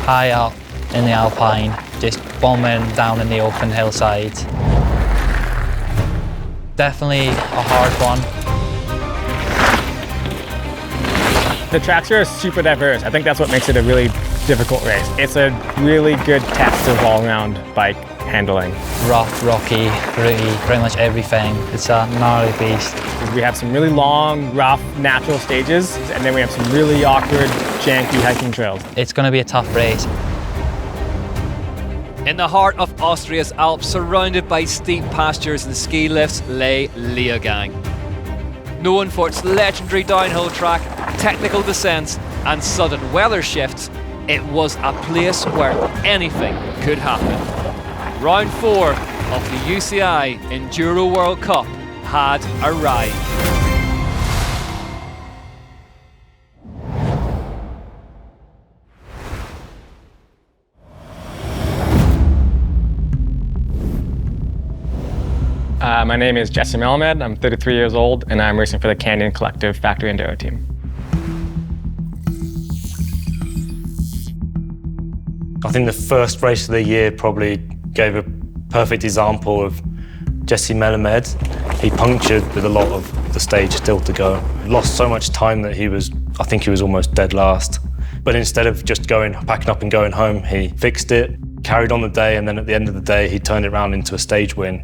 high up in the Alpine, just bombing down in the open hillside. Definitely a hard one. The tracks here are super diverse. I think that's what makes it a really difficult race. It's a really good test of all-around bike handling. Rough, rocky, gritty, pretty much everything. It's a gnarly beast. We have some really long, rough, natural stages, and then we have some really awkward, janky hiking trails. It's going to be a tough race. In the heart of Austria's Alps, surrounded by steep pastures and ski lifts, lay Leogang. Known for its legendary downhill track, technical descents and sudden weather shifts, it was a place where anything could happen. Round 4 of the UCI Enduro World Cup had arrived. My name is Jesse Melamed. I'm 33 years old, and I'm racing for the Canyon Collective Factory Enduro team. I think the first race of the year probably gave a perfect example of Jesse Melamed. He punctured with a lot of the stage still to go. He lost so much time that I think he was almost dead last. But instead of just packing up and going home, he fixed it, carried on the day, and then at the end of the day, he turned it around into a stage win.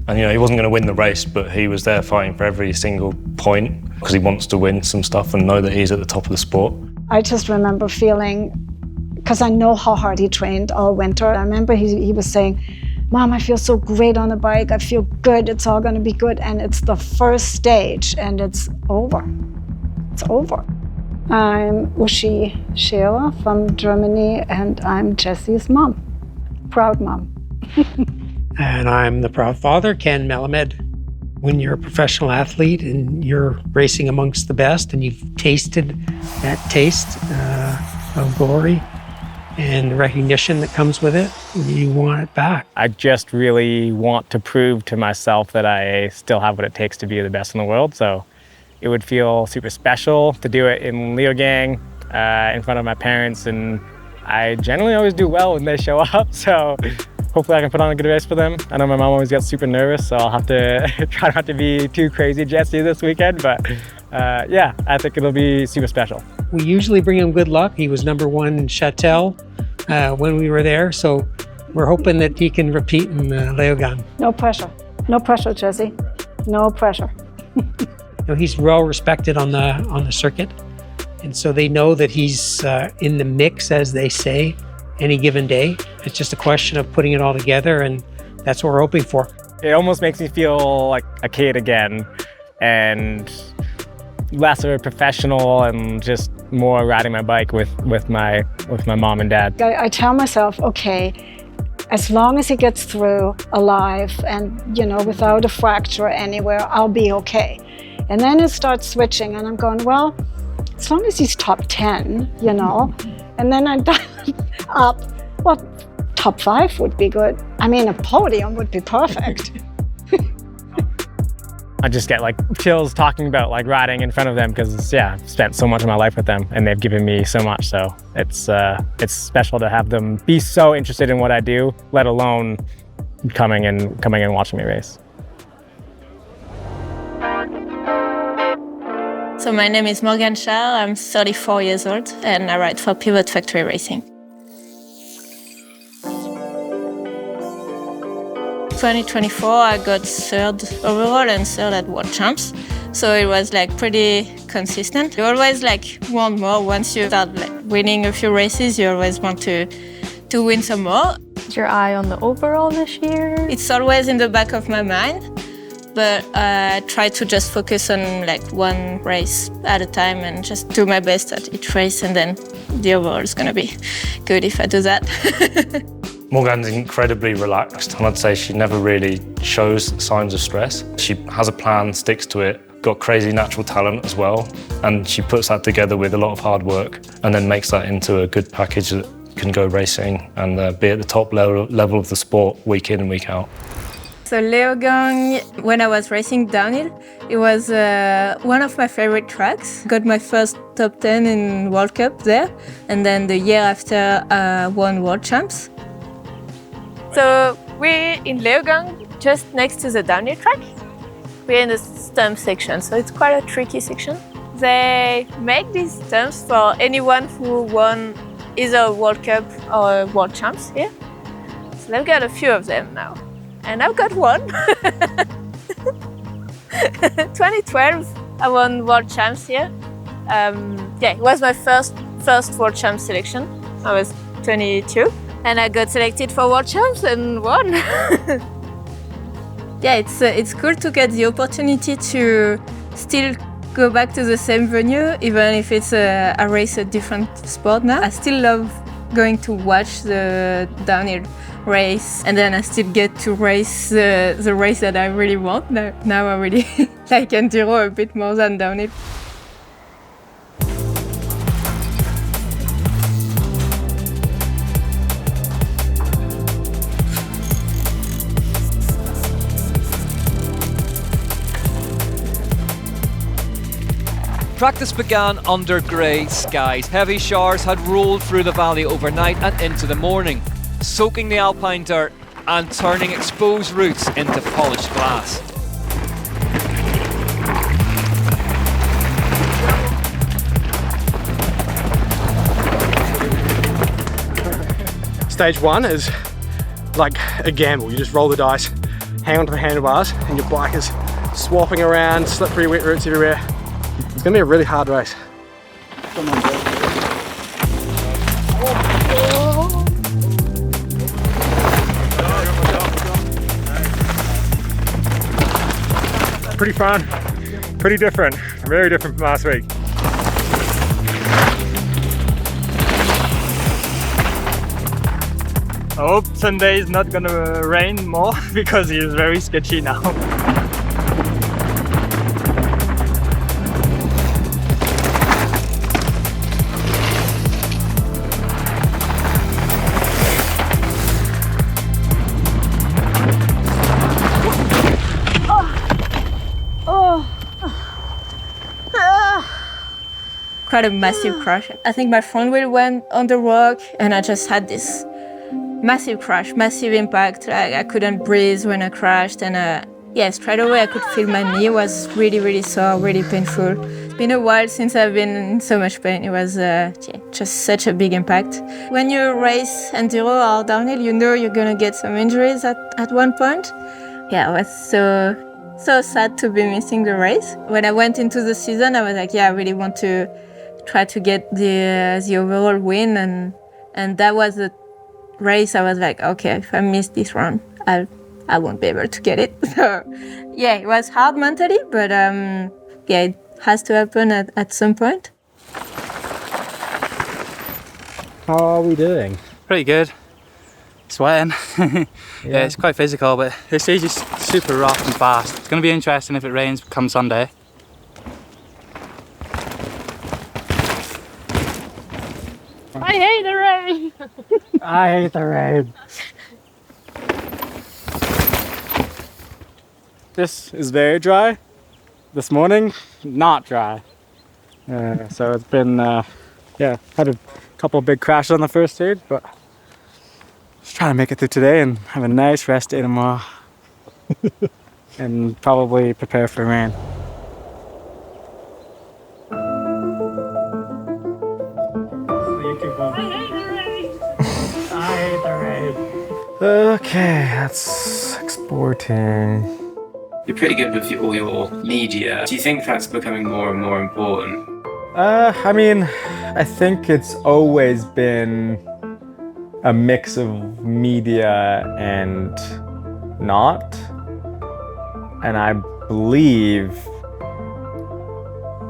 And he wasn't going to win the race, but he was there fighting for every single point because he wants to win some stuff and know that he's at the top of the sport. I just remember feeling, because I know how hard he trained all winter. I remember he was saying, "Mom, I feel so great on the bike. I feel good. It's all going to be good." And it's the first stage, and it's over. It's over. I'm Uschi Scherer from Germany, and I'm Jesse's mom. Proud mom. And I'm the proud father, Ken Melamed. When you're a professional athlete and you're racing amongst the best and you've tasted that taste of glory and the recognition that comes with it, you want it back. I just really want to prove to myself that I still have what it takes to be the best in the world. So it would feel super special to do it in Leogang in front of my parents. And I generally always do well when they show up. So hopefully I can put on a good race for them. I know my mom always gets super nervous, so I'll have to try not to be too crazy Jesse this weekend, but yeah, I think it'll be super special. We usually bring him good luck. He was #1 in Châtel when we were there, so we're hoping that he can repeat in Leogang. No pressure. No pressure, Jesse. No pressure. He's well respected on the circuit, and so they know that he's in the mix, as they say, any given day. It's just a question of putting it all together, and that's what we're hoping for. It almost makes me feel like a kid again, and less of a professional and just more riding my bike with my mom and dad. I tell myself, okay, as long as he gets through alive and without a fracture anywhere, I'll be okay. And then it starts switching, and I'm going, well, as long as he's top 10, and then I up, well, top 5 would be good. I mean, a podium would be perfect. I just get chills talking about riding in front of them because I've spent so much of my life with them and they've given me so much. So it's special to have them be so interested in what I do, let alone coming and watching me race. So my name is Morgane Charre. I'm 34 years old and I ride for Pivot Factory Racing. 2024, I got 3rd overall and 3rd at World Champs. So it was pretty consistent. You always want more. Once you start winning a few races, you always want to win some more. Is your eye on the overall this year? It's always in the back of my mind, but I try to just focus on one race at a time and just do my best at each race, and then the overall is gonna be good if I do that. Morgane's incredibly relaxed, and I'd say she never really shows signs of stress. She has a plan, sticks to it, got crazy natural talent as well, and she puts that together with a lot of hard work and then makes that into a good package that can go racing and be at the top level of the sport week in and week out. So Leogang, when I was racing downhill, it was one of my favorite tracks. Got my first top 10 in World Cup there, and then the year after won World Champs. So we're in Leogang, just next to the downhill track. We're in the stump section, so it's quite a tricky section. They make these stumps for anyone who won either World Cup or World Champs here. So they've got a few of them now. And I've got one. 2012, I won World Champs here. It was my first World Champs selection. I was 22, and I got selected for World Champs and won. It's cool to get the opportunity to still go back to the same venue, even if it's a race, a different sport now. I still love going to watch the downhill race, and then I still get to race the race that I really want. Now I really like Enduro a bit more than downhill. Practice began under grey skies. Heavy showers had rolled through the valley overnight and into the morning, soaking the alpine dirt and turning exposed routes into polished glass. Stage one is like a gamble. You just roll the dice, hang onto the handlebars, and your bike is swapping around, slippery wet routes everywhere. It's gonna be a really hard race. Come on, bro. Pretty fun, pretty different, very different from last week. I hope Sunday is not gonna rain more because it is very sketchy now. Quite a massive crash. I think my front wheel went on the rock, and I just had this massive crash, massive impact. I couldn't breathe when I crashed, and straight away I could feel my knee was really, really sore, really painful. It's been a while since I've been in so much pain. It was just such a big impact. When you race Enduro or downhill, you know you're gonna get some injuries at one point. Yeah, it was so sad to be missing the race. When I went into the season, I was like, I really want to try to get the overall win, and that was the race. I was like, okay, if I miss this run, I won't be able to get it. So it was hard mentally, but it has to happen at some point. How are we doing? Pretty good. Sweating. Yeah, it's quite physical, but the stage is super rough and fast. It's going to be interesting if it rains come Sunday. I hate the rain! I hate the rain. This is very dry. This morning, not dry. So it's been, had a couple of big crashes on the first stage, but just trying to make it through today and have a nice rest day tomorrow. And probably prepare for rain. I hate the rain. Okay, that's exporting. You're pretty good with all your media. Do you think that's becoming more and more important? I think it's always been a mix of media and not. And I believe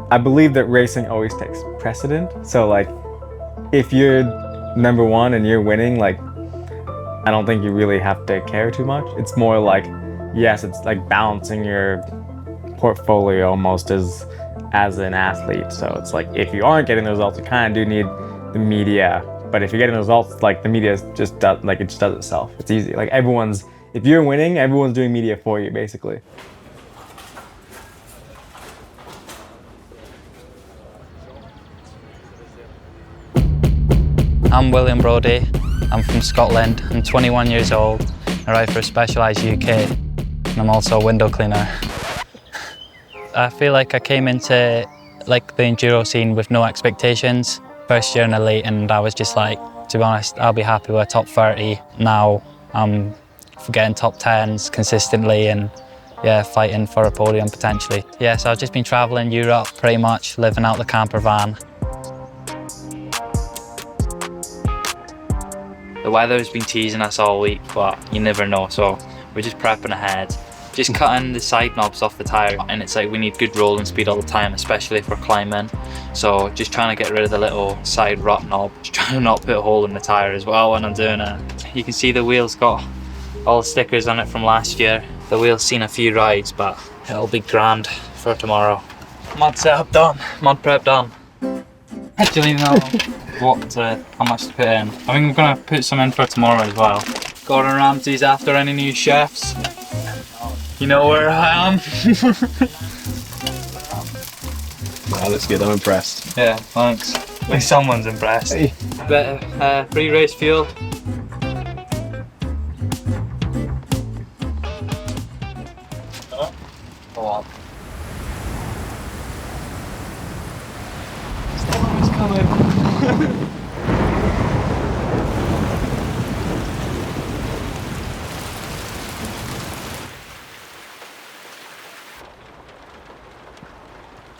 that racing always takes precedent. So like, if you're number one and you're winning, like, I don't think you really have to care too much. It's more like, yes, it's like balancing your portfolio almost as an athlete. So it's like, if you aren't getting the results, you kind of do need the media. But if you're getting the results, like, the media just does, like, it just does itself. It's easy. Like, everyone's if you're winning, everyone's doing media for you, basically. I'm William Brodie. I'm from Scotland. I'm 21 years old. I ride for Specialized UK, and I'm also a window cleaner. I feel like I came into like the enduro scene with no expectations. First year in elite, and I was just like, to be honest, I'll be happy with a top 30. Now I'm getting top 10s consistently, and yeah, fighting for a podium potentially. Yeah, so I've just been traveling Europe pretty much, living out the camper van. The weather's been teasing us all week, but you never know, so we're just prepping ahead. Just cutting the side knobs off the tyre, and it's like we need good rolling speed all the time, especially if we're climbing. So just trying to get rid of the little side rut knob, just trying to not put a hole in the tyre as well when I'm doing it. You can see the wheel's got all the stickers on it from last year. The wheel's seen a few rides, but it'll be grand for tomorrow. Mud setup done, mud prep done. Actually know how much to put in. I think I'm gonna put some in for tomorrow as well. Gordon Ramsay's after any new chefs. You know where I am. Wow, that's good, I'm impressed. Yeah, thanks. At least someone's impressed. Hey. Bit of free race fuel. Go on. Someone's coming.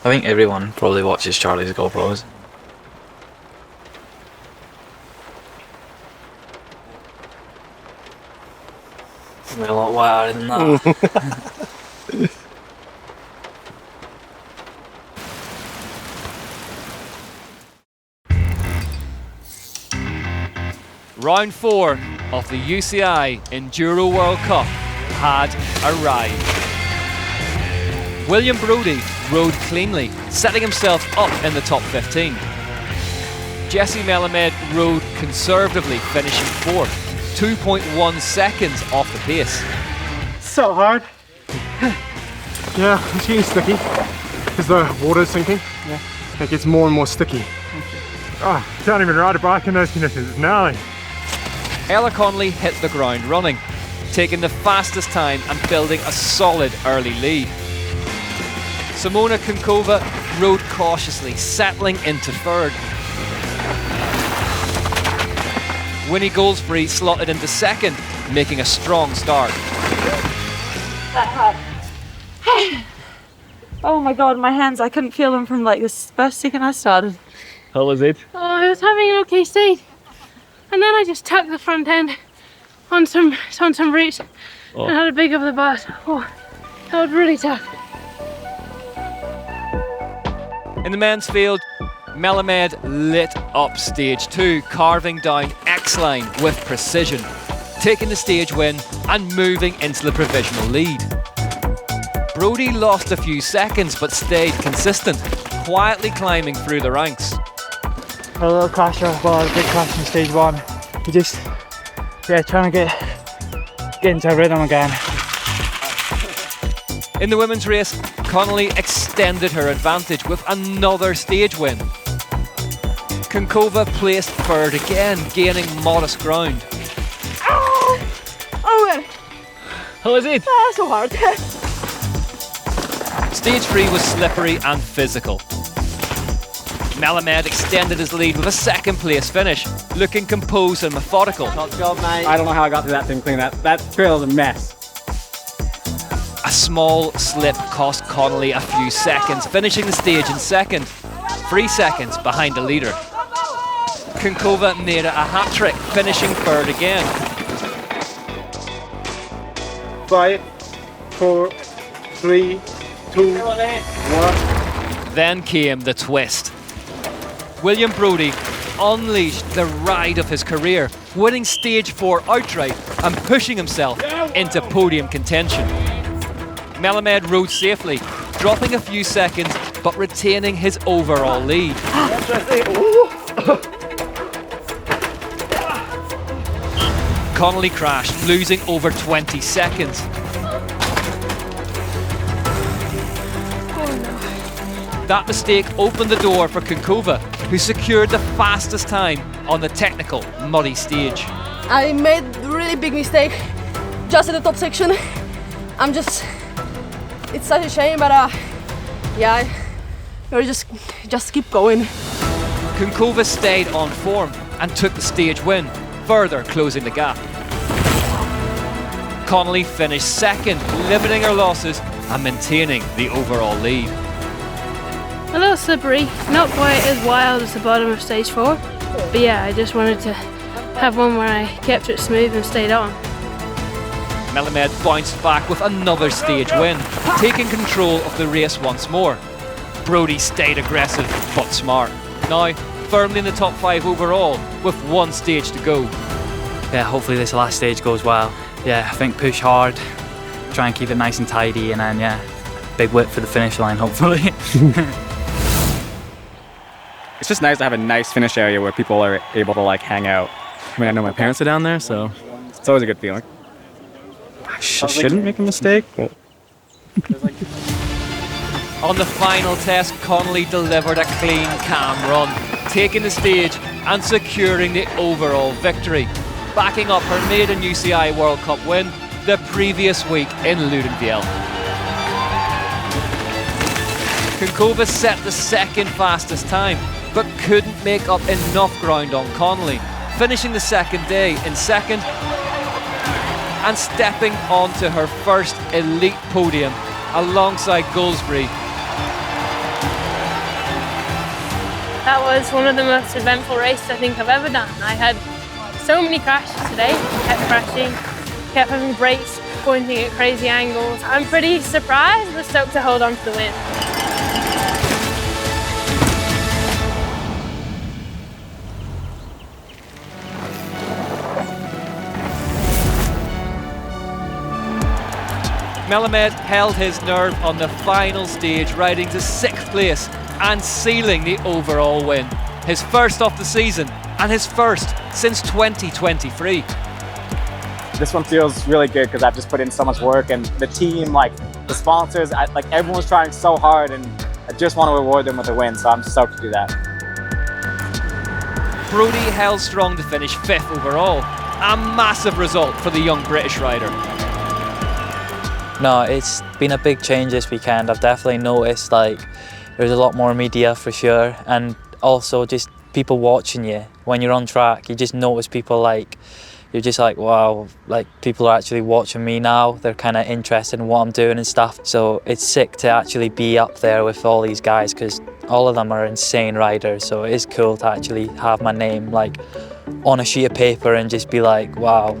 I think everyone probably watches Charlie's GoPros. We're a lot wider than that. Round 4 of the UCI Enduro World Cup had arrived. William Brodie rode cleanly, setting himself up in the top 15. Jesse Melamed rode conservatively, finishing 4th, 2.1 seconds off the pace. So hard. Yeah, it's getting sticky because the water's sinking. Yeah. It gets more and more sticky. Oh, can't even ride a bike in those conditions, it's gnarly. Ella Connolly hit the ground running, taking the fastest time and building a solid early lead. Simona Konkova rode cautiously, settling into 3rd. Winnie Goldsbury slotted into 2nd, making a strong start. Oh my god, my hands, I couldn't feel them from like the first second I started. How was it? Oh, I was having an okay state. And then I just tucked the front end on some roots and had a big over the butt. Oh, that was really tough. In the men's field, Melamed lit up stage 2, carving down X-Line with precision, taking the stage win and moving into the provisional lead. Brodie lost a few seconds but stayed consistent, quietly climbing through the ranks. A little crasher, well, a big crash in stage 1. You just, trying to get into a rhythm again. In the women's race, Connolly extended her advantage with another stage win. Konkova placed 3rd again, gaining modest ground. Oh, How was it? that's so hard. Stage 3 was slippery and physical. Melamed extended his lead with a 2nd place finish, looking composed and methodical. Top job, mate. I don't know how I got through that thing clean. That trail is a mess. A small slip cost Connolly a few seconds, finishing the stage in 2nd, 3 seconds behind the leader. Konkova made it a hat-trick, finishing 3rd again. 5, 4, 3, 2, 1. Then came the twist. William Brodie unleashed the ride of his career, winning stage 4 outright and pushing himself into podium contention. Melamed rode safely, dropping a few seconds but retaining his overall lead. Connolly crashed, losing over 20 seconds. That mistake opened the door for Konkova, who secured the fastest time on the technical muddy stage. I made a really big mistake just in the top section. It's such a shame, but yeah, we'll just keep going. Konkova stayed on form and took the stage win, further closing the gap. Connolly finished second, limiting her losses and maintaining the overall lead. A little slippery, not quite as wild as the bottom of stage 4, but yeah, I just wanted to have one where I kept it smooth and stayed on. Melamed bounced back with another stage win, taking control of the race once more. Brodie stayed aggressive but smart. Now firmly in the top 5 overall with one stage to go. Yeah, hopefully this last stage goes well. Yeah, I think push hard, try and keep it nice and tidy, and then yeah, big whip for the finish line hopefully. It's just nice to have a nice finish area where people are able to like hang out. I mean, I know my parents are down there, so it's always a good feeling. I shouldn't make a mistake. But... On the final test, Connolly delivered a clean, calm run, taking the stage and securing the overall victory, backing up her maiden UCI World Cup win the previous week in Ludenviel. Konkova set the second fastest time, but couldn't make up enough ground on Connolly, finishing the second day in second and stepping onto her first elite podium alongside Goldsbury. That was one of the most eventful races I think I've ever done. I had so many crashes today, kept crashing, kept having brakes pointing at crazy angles. I'm pretty surprised but stoked to hold on to the win. Melamed held his nerve on the final stage, riding to 6th place and sealing the overall win. His first of the season and his first since 2023. This one feels really good because I've just put in so much work, and the team, like the sponsors, like everyone's trying so hard, and I just want to reward them with a win, so I'm stoked to do that. Brodie held strong to finish 5th overall, a massive result for the young British rider. No, it's been a big change this weekend. I've definitely noticed like there's a lot more media for sure, and also just people watching you when you're on track. You just notice people like, you're just like, wow, like people are actually watching me now. They're kind of interested in what I'm doing and stuff. So it's sick to actually be up there with all these guys because all of them are insane riders. So it is cool to actually have my name like on a sheet of paper and just be like, wow,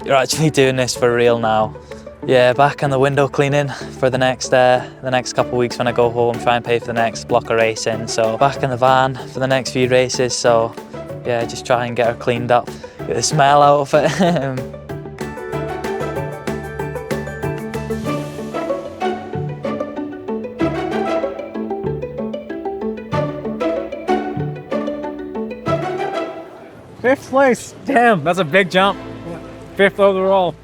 you're actually doing this for real now. Yeah, back on the window cleaning for the next couple of weeks when I go home, try and pay for the next block of racing. So back in the van for the next few races. So yeah, just try and get her cleaned up, get the smell out of it. Fifth place, damn, that's a big jump. 5th overall.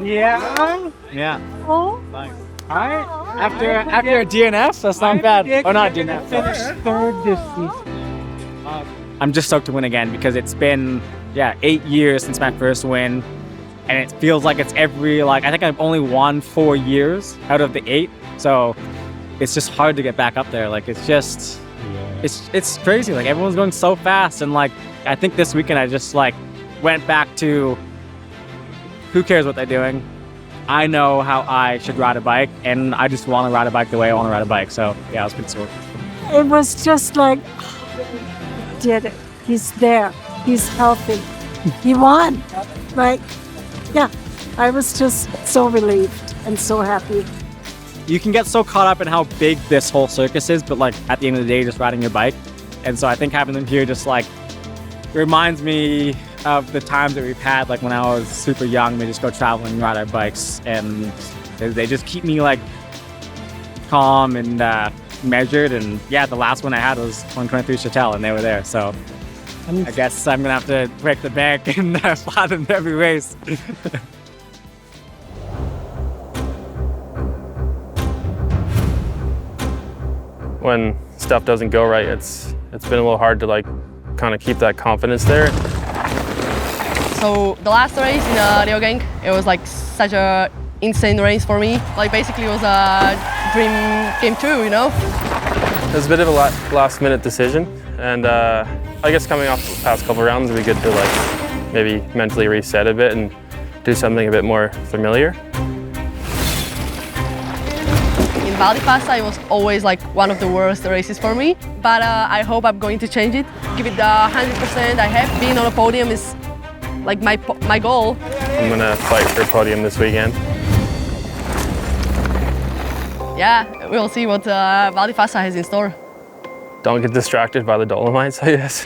Yeah. Yeah. Oh. Thanks. All right. After a DNF, that's not bad. Oh, not DNF. Finished 3rd this season. I'm just stoked to win again because it's been 8 years since my first win, and it feels like it's every I think I've only won 4 years out of the 8. So it's just hard to get back up there. Like it's just it's crazy. Like everyone's going so fast, and like I think this weekend I just like went back to. Who cares what they're doing? I know how I should ride a bike, and I just want to ride a bike the way I want to ride a bike. So yeah, I was pretty sore. It was just like, he did it. He's there. He's healthy. He won. Like, yeah, I was just so relieved and so happy. You can get so caught up in how big this whole circus is, but like at the end of the day, you're just riding your bike. And so I think having them here just like reminds me of the times that we've had, like when I was super young, we just go traveling and ride our bikes, and they just keep me like calm and measured. And yeah, the last one I had was 123 Chatel, and they were there. So I guess I'm gonna have to break the bank and flatten every race. When stuff doesn't go right, it's been a little hard to like kind of keep that confidence there. So the last race in Leogang, it was like such a insane race for me. Like basically it was a dream game too, you know? It was a bit of a last minute decision, and I guess coming off the past couple rounds, it'd be good to like maybe mentally reset a bit and do something a bit more familiar. In Valdifasa, it was always like one of the worst races for me, but I hope I'm going to change it. Give it the 100% I have. Being on a podium is like my goal. I'm gonna fight for a podium this weekend. Yeah, we'll see what Valdifasa has in store. Don't get distracted by the Dolomites, I guess.